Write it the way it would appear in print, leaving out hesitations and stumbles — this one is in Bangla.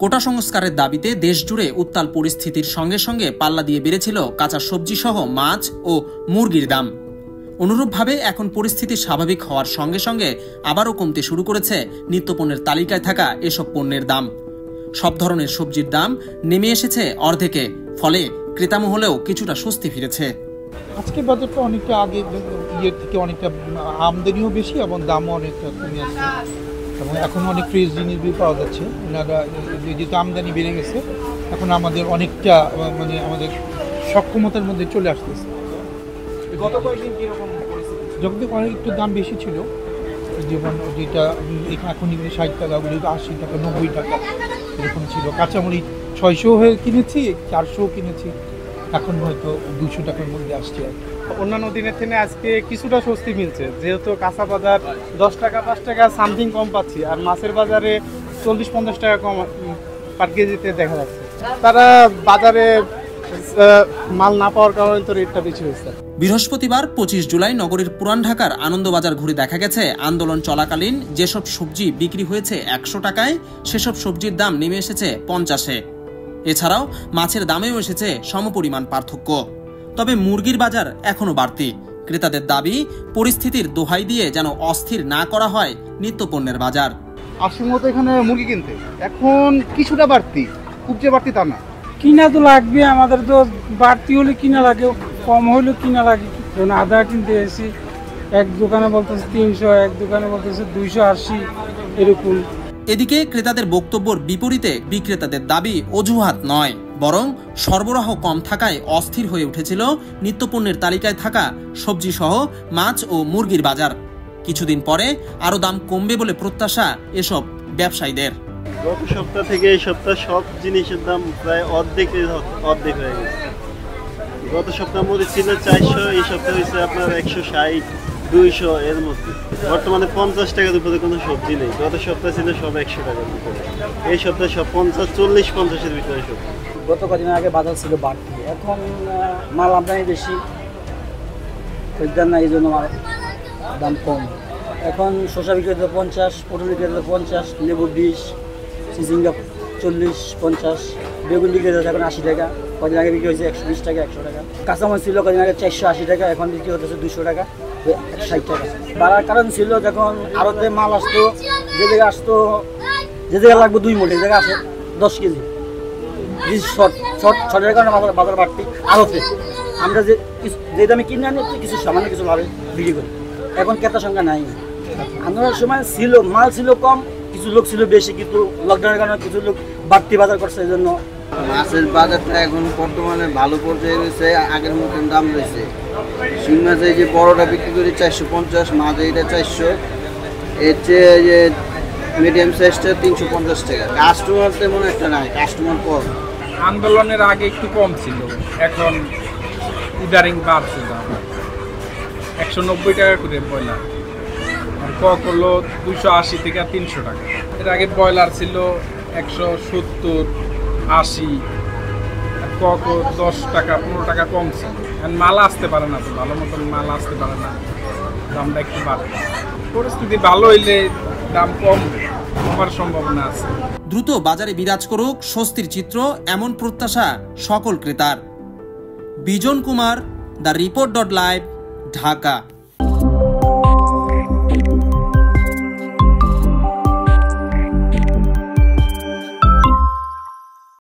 কোটা সংস্কারের দাবিতে দেশজুড়ে উত্তাল পরিস্থিতির সঙ্গে সঙ্গে পাল্লা দিয়ে বেড়েছিল কাঁচা সবজি সহ মাছ ও মুরগির দাম। অনুরূপভাবে এখন পরিস্থিতি স্বাভাবিক হওয়ার সঙ্গে সঙ্গে আবারও কমতে শুরু করেছে নিত্যপণ্যের তালিকায় থাকা এসব পণ্যের দাম। সব ধরনের সবজির দাম নেমে এসেছে অর্ধেকে, ফলে ক্রেতা মহলেও কিছুটা স্বস্তি ফিরেছে। আজকে বাজারটা অনেকটা আগে ইয়ের থেকে অনেকটা আমদানিও বেশি এবং দামও অনেকটা কমে আসছে এবং এখন অনেক ফ্রেশ জিনিস পাওয়া যাচ্ছে। ওনারা যেহেতু আমদানি বেড়ে গেছে, এখন আমাদের অনেকটা মানে আমাদের সক্ষমতার মধ্যে চলে আসতেছে। গত কয়েকদিন কিরকম যখন অনেক একটু দাম বেশি ছিল, যেমন যেটা এখন 60 টাকা, 80 টাকা, 90 টাকা এরকম ছিল। কাঁচামরিচ 600 হয়ে কিনেছি, 400 কিনেছি, এখন হয়তো 200 টাকার মধ্যে আসছে। অন্যান্য দিনের থেকে আজকে কিছুটা স্বস্তি মিলছে, যেহেতু কাঁচা বাজার 10 টাকা 5 টাকা সামথিং কম পাচ্ছি, আর মাছের বাজারে 40-50 টাকা কম পার কেজিতে দেখা যাচ্ছে। তারা বাজারে মাল না পাওয়ার কারণে তো রেটটা বেশি হয়েছে। বৃহস্পতিবার 25 জুলাই নগরীর পুরান ঢাকার আনন্দবাজার ঘুরে দেখা গেছে আন্দোলন চলাকালীন যেসব সবজি বিক্রি হয়েছে 100 টাকায়, সেসব সবজির দাম নেমে এসেছে 50-এ। এছাড়াও মাছের দামেও এসেছে সমপরিমাণ পার্থক্য। তবে মুরগির বাজার এখনো বাড়তি। ক্রেতাদের দাবি, পরিস্থিতির দোহাই দিয়ে যেন অস্থির না করা হয় নিত্যপণ্যের বাজার। আসল মতো এখানে মুরগি কিনতে এখন কিছুটা বাড়তি, খুব যে বাড়তি তা না। কিনা তো লাগবে, আমাদের তো বাড়তি হলে কিনা লাগে, কম হলেও কিনা লাগে। যেমন আদা কিনতে এসেছি, এক দোকানে বলতেছে 300, এক দোকানে বলতেছে 280 এরকম। এদিকে ক্রেতাদের বক্তব্যের বিপরীতে বিক্রেতাদের দাবি অজুহাত নয়, বরং সরবরাহ কম থাকায় অস্থির হয়ে উঠেছিল নিত্যপণ্যের তালিকায় থাকা সবজি সহ মাছ ও মুরগির বাজার। কিছুদিন পরে আরো দাম কমবে বলে প্রত্যাশা এসব ব্যবসায়ীদের। গত সপ্তাহ থেকে এই সপ্তাহ সব জিনিসের দাম প্রায় অর্ধেক হয়ে গেছে। গত সপ্তাহ মধ্যে ছিল 400, এই সপ্তাহ হয়েছে আপনার 160, 200 এর মধ্যে। বর্তমানে 50 টাকার উপরে কোনো সবজি নেই। গত সপ্তাহে ছিল সব 100 টাকার ভিতরে, এই সপ্তাহে সব 50, 40, 50-এর ভিতরে সবজি। গত কদিন আগে বাজার ছিল বাড়তি, এখন মাল আমদানি বেশি, খরিদ্দার না, এই জন্য দাম কম। এখন শসা বিক্রি হতে 50, পটল বিক্রি হতে 50, লেবু 20, চিচিঙ্গা 40-50, বেগুন বিক্রি হচ্ছে এখন 80 টাকা। কদিন আগে বিক্রি হয়েছে 120 টাকা, 100 টাকা। কাঁচামরিচ ছিল কদিন আগে 480 টাকা, এখন বিক্রি হতেছে 200 টাকা, 60 টাকা। বাড়ার কারণ ছিল যখন আড়তে মাল আসতো, যে জায়গায় লাগবে 2 মুঠ, এই জায়গায় আসে 10 কেজি। শর্টের কারণে বাজার বাড়তি আড়তে আমরা যে দামে কিনে আনি কিছু সামান্য কিছু লাভে বিক্রি করি। এখন ক্রেতার সংখ্যা নাই। আন্দোলনের সময় ছিল মাল ছিল কম, কিছু লোক ছিল বেশি, কিন্তু লকডাউনের কারণে কিছু লোক বাড়তি বাজার করছে। এই জন্য মাছের বাজারটা এখন বর্তমানে ভালো পর্যায়ে রয়েছে, আগের মতন দাম রয়েছে। শিং মাছ এই যে বড়টা বিক্রি করি 450, মাছ এইটা 400, এর চেয়ে যে মিডিয়াম সাইজটা 350 টাকা। কাস্টমার তেমন একটা নাই, কাস্টমার কম। আন্দোলনের আগে একটু কম ছিল, এখন ইদারিং বাড়ছে দাম। 190 টাকা করে ব্রয়লার, আর কক হলো 280 থেকে 300 টাকা। এর আগে ব্রয়লার ছিল 170, 80, আর কক 10 টাকা 15 টাকা কম ছিল। মাল আসতে পারে না, তো ভালো মতন মাল আসতে পারে না, দামটা একটু বাড়ে। পরিস্থিতি ভালো হইলে দাম কম হওয়ার সম্ভাবনা আছে। দ্রুত বাজারে বিরাজ করুক স্বস্তির চিত্র, এমন প্রত্যাশা সকল ক্রেতার। বিজন কুমার, দ্য রিপোর্ট.লাইভ, ঢাকা।